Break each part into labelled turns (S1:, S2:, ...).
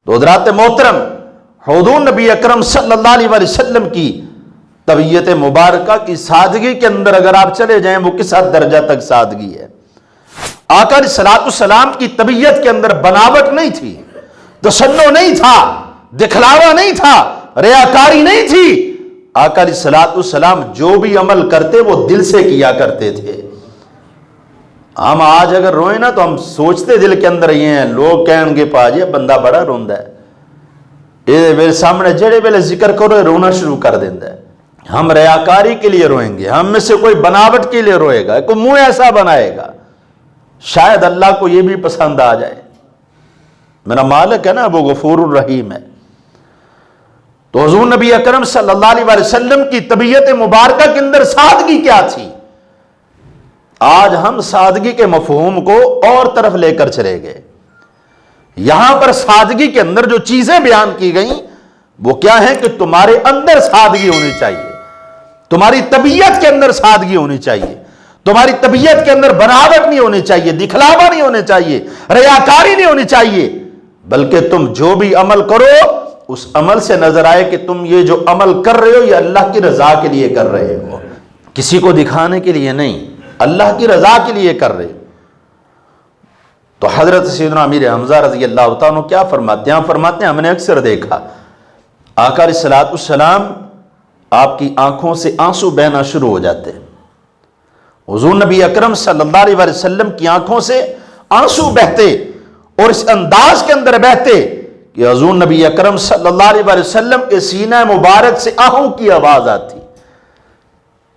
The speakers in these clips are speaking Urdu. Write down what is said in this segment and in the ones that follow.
S1: تو حضرات محترم، حضور نبی اکرم صلی اللہ علیہ وسلم کی طبیعت مبارکہ کی سادگی کے اندر اگر آپ چلے جائیں وہ کس حد درجہ تک سادگی ہے۔ آقا علیہ الصلوۃ والسلام کی طبیعت کے اندر بناوٹ نہیں تھی، تشنع نہیں تھا، دکھلاوا نہیں تھا، ریاکاری نہیں تھی۔ آقا علیہ الصلوۃ والسلام جو بھی عمل کرتے وہ دل سے کیا کرتے تھے۔ ہم آج اگر روئیں نا تو ہم سوچتے دل کے اندر یہ ہیں، لوگ کہیں گے پاجی بندہ بڑا روندا ہے، یہ میرے سامنے جڑے ویلے ذکر کرو رونا شروع کر دیتا ہے۔ ہم ریاکاری کے لیے روئیں گے، ہم میں سے کوئی بناوٹ کے لیے روئے گا، کوئی منہ ایسا بنائے گا، شاید اللہ کو یہ بھی پسند آ جائے۔ میرا مالک ہے نا، وہ غفور الرحیم ہے۔ تو حضور نبی اکرم صلی اللہ علیہ وسلم کی طبیعت مبارکہ کے اندر سادگی کیا تھی؟ آج ہم سادگی کے مفہوم کو اور طرف لے کر چلے گئے۔ یہاں پر سادگی کے اندر جو چیزیں بیان کی گئیں وہ کیا ہیں کہ تمہارے اندر سادگی ہونی چاہیے، تمہاری طبیعت کے اندر سادگی ہونی چاہیے، تمہاری طبیعت کے اندر بناوٹ نہیں ہونی چاہیے، دکھلاوا نہیں ہونے چاہیے، ریاکاری نہیں ہونی چاہیے، بلکہ تم جو بھی عمل کرو اس عمل سے نظر آئے کہ تم یہ جو عمل کر رہے ہو یہ اللہ کی رضا کے لیے کر رہے ہو، کسی کو دکھانے کے لیے نہیں، اللہ کی رضا کے لیے کر رہے ہو۔ تو حضرت سیدنا امیر حمزہ رضی اللہ تعالیٰ عنہ کیا فرماتے ہیں؟ فرماتے ہیں ہم نے اکثر دیکھا آقا علیہ الصلوۃ والسلام آپ کی آنکھوں سے آنسو بہنا شروع ہو جاتے ہیں۔ حضور نبی اکرم صلی اللہ علیہ وسلم کی آنکھوں سے آنسو بہتے اور اس انداز کے اندر بہتے کہ حضور نبی اکرم صلی اللہ علیہ وسلم کے سینہ مبارک سے آہوں کی آواز آتی۔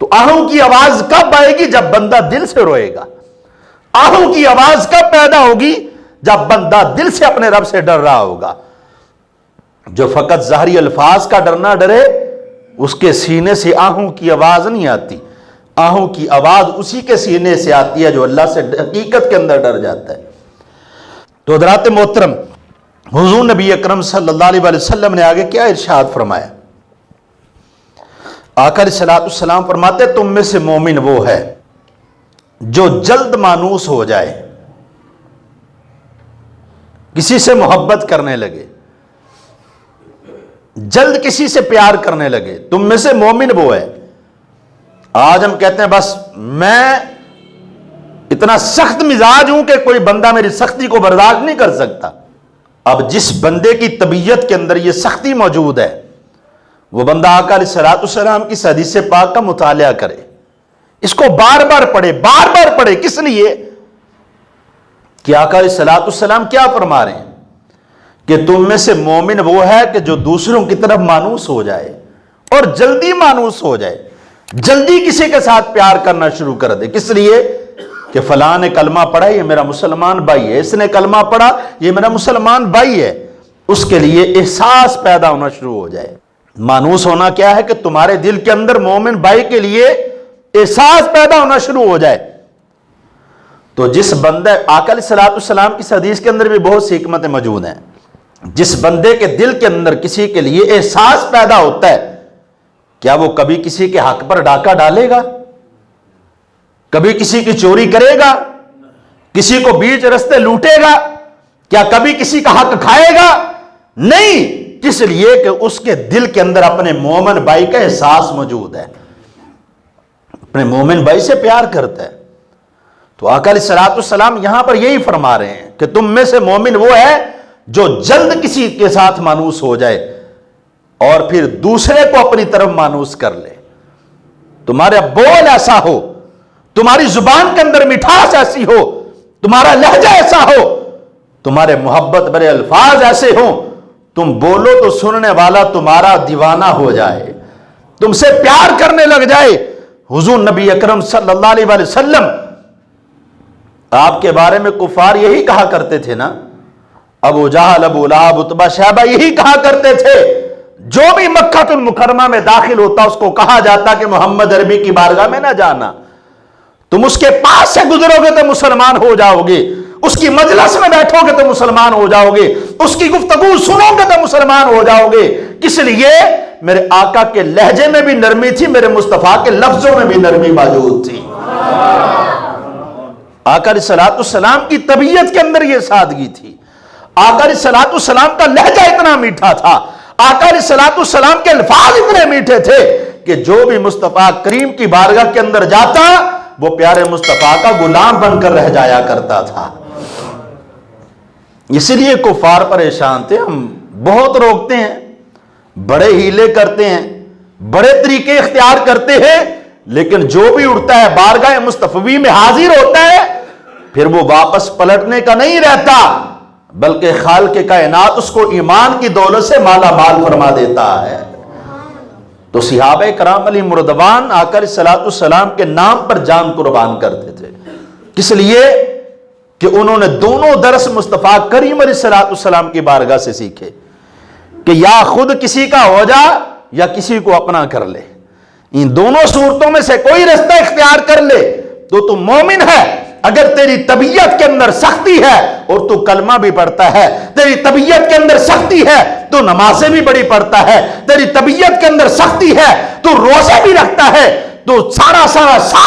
S1: تو آہوں کی آواز کب آئے گی؟ جب بندہ دل سے روئے گا۔ آہوں کی آواز کب پیدا ہوگی؟ جب بندہ دل سے اپنے رب سے ڈر رہا ہوگا۔ جو فقط ظاہری الفاظ کا ڈرنا ڈرے اس کے سینے سے آہوں کی آواز نہیں آتی، آہوں کی آواز اسی کے سینے سے آتی ہے جو اللہ سے حقیقت کے اندر ڈر جاتا ہے۔ تو حضرات محترم، حضور نبی اکرم صلی اللہ علیہ وسلم نے آگے کیا ارشاد فرمایا؟ آقا علیہ الصلوۃ والسلام فرماتے تم میں سے مومن وہ ہے جو جلد مانوس ہو جائے، کسی سے محبت کرنے لگے، جلد کسی سے پیار کرنے لگے۔ تم میں سے مومن وہ ہے۔ آج ہم کہتے ہیں بس میں اتنا سخت مزاج ہوں کہ کوئی بندہ میری سختی کو برداشت نہیں کر سکتا۔ اب جس بندے کی طبیعت کے اندر یہ سختی موجود ہے وہ بندہ آقا علیہ الصلوۃ والسلام کی حدیث پاک کا مطالعہ کرے، اس کو بار بار پڑھے۔ کس لیے؟ کہ آقا علیہ الصلوۃ والسلام کیا فرما رہے ہیں کہ تم میں سے مومن وہ ہے کہ جو دوسروں کی طرف مانوس ہو جائے اور جلدی مانوس ہو جائے، جلدی کسی کے ساتھ پیار کرنا شروع کر دے۔ کس لیے؟ کہ فلاں نے کلمہ پڑھا یہ میرا مسلمان بھائی ہے، اس نے کلمہ پڑھا یہ میرا مسلمان بھائی ہے، اس کے لیے احساس پیدا ہونا شروع ہو جائے۔ مانوس ہونا کیا ہے کہ تمہارے دل کے اندر مومن بھائی کے لیے احساس پیدا ہونا شروع ہو جائے۔ تو جس بندے آقا علیہ الصلوۃ والسلام کی حدیث کے اندر بھی بہت سی حکمتیں موجود ہیں، جس بندے کے دل کے اندر کسی کے لیے احساس پیدا ہوتا ہے، کیا وہ کبھی کسی کے حق پر ڈاکہ ڈالے گا؟ کبھی کسی کی چوری کرے گا؟ کسی کو بیچ رستے لوٹے گا؟ کیا کبھی کسی کا حق کھائے گا؟ نہیں، اس لیے کہ اس کے دل کے اندر اپنے مومن بھائی کا احساس موجود ہے، اپنے مومن بھائی سے پیار کرتا ہے۔ تو آقا علیہ الصلوۃ والسلام یہاں پر یہی فرما رہے ہیں کہ تم میں سے مومن وہ ہے جو جلد کسی کے ساتھ مانوس ہو جائے اور پھر دوسرے کو اپنی طرف مانوس کر لے۔ تمہارا بول ایسا ہو، تمہاری زبان کے اندر مٹھاس ایسی ہو، تمہارا لہجہ ایسا ہو، تمہارے محبت بھرے الفاظ ایسے ہوں، تم بولو تو سننے والا تمہارا دیوانہ ہو جائے، تم سے پیار کرنے لگ جائے۔ حضور نبی اکرم صلی اللہ علیہ وسلم آپ کے بارے میں کفار یہی کہا کرتے تھے نا، ابو جہل، ابو لہب، عتبہ، شیبہ یہی کہا کرتے تھے۔ جو بھی مکہ المکرمہ میں داخل ہوتا اس کو کہا جاتا کہ محمد عربی کی بارگاہ میں نہ جانا، تم اس کے پاس سے گزرو گے تو مسلمان ہو جاؤ گے، اس کی مجلس میں بیٹھو گے تو مسلمان ہو جاؤ گے، اس کی گفتگو سنو گے تو مسلمان ہو جاؤ گے۔ کس لیے؟ میرے آقا کے لہجے میں بھی نرمی تھی، میرے مصطفیٰ کے لفظوں میں بھی نرمی موجود تھی۔ آقا علیہ الصلوۃ والسلام کی طبیعت کے اندر یہ سادگی تھی۔ آقا علیہ الصلوۃ والسلام کا لہجہ اتنا میٹھا تھا، آقا علیہ الصلوۃ والسلام کے الفاظ اتنے میٹھے تھے کہ جو بھی مصطفیٰ کریم کی بارگاہ کے اندر جاتا وہ پیارے مصطفیٰ کا غلام بن کر رہ جایا کرتا تھا۔ اس لیے کفار پریشان تھے، ہم بہت روکتے ہیں، بڑے ہیلے کرتے ہیں، بڑے طریقے اختیار کرتے ہیں، لیکن جو بھی اٹھتا ہے بارگاہ مصطفی میں حاضر ہوتا ہے پھر وہ واپس پلٹنے کا نہیں رہتا، بلکہ خالق کائنات اس کو ایمان کی دولت سے مالا مال فرما دیتا ہے۔ تو صحابہ کرام علیہ رضوان آقا علیہ الصلوۃ والسلام کے نام پر جان قربان کرتے تھے، اس لیے کہ انہوں نے دونوں درس مصطفیٰ کریم علیہ الصلوۃ والسلام کی بارگاہ سے سیکھے کہ یا خود کسی کا ہو جا یا کسی کو اپنا کر لے، ان دونوں صورتوں میں سے کوئی رستہ اختیار کر لے تو تم مومن ہے۔ اگر تیری طبیعت کے اندر سختی ہے اور تو کلمہ بھی پڑھتا ہے، تیری طبیعت کے اندر سختی ہے تو نمازیں بھی بڑی پڑھتا ہے، تیری طبیعت کے اندر سختی ہے تو روزے بھی رکھتا ہے، تو سارا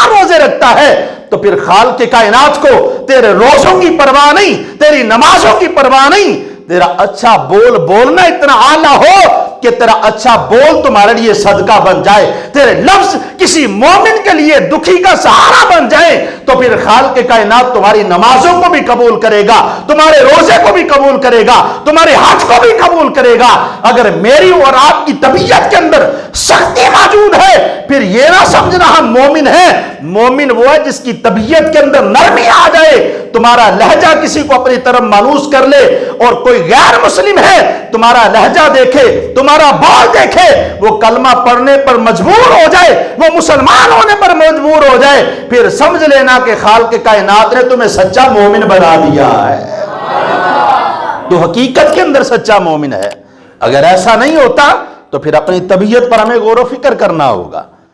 S1: روزے رکھتا ہے، تو پھر خالق کائنات کو تیرے روزوں کی پرواہ نہیں، تیری نمازوں کی پرواہ نہیں، تیرا اچھا بول بولنا اتنا اعلیٰ ہو کہ تیرا اچھا بول تمہارے لیے صدقہ بن جائے، تیرے لفظ کسی مومن کے لیے دکھی کا سہارا بن جائے، تو پھر خالق کائنات تمہاری نمازوں کو بھی قبول کرے گا، تمہارے روزے کو بھی قبول کرے گا، تمہارے حج کو بھی قبول کرے گا۔ اگر میری اور آپ کی طبیعت کے اندر سختی موجود ہے پھر یہ نہ سمجھنا ہم مومن ہیں، مومن وہ ہے جس کی طبیعت کے اندر نرمی آ جائے، تمہارا لہجہ کسی کو اپنی طرف مانوس کر لے، اور کوئی غیر مسلم ہے تمہارا لہجہ دیکھے، تمہارا بول دیکھے، وہ کلمہ پڑھنے پر مجبور ہو جائے، وہ مسلمان ہونے پر مجبور ہو جائے، پھر سمجھ لینا کہ خالق کائنات نے تمہیں سچا مومن بنا دیا ہے، تو حقیقت کے اندر سچا مومن ہے۔ اگر ایسا نہیں ہوتا تو پھر اپنی طبیعت پر ہمیں غور و فکر کرنا ہوگا۔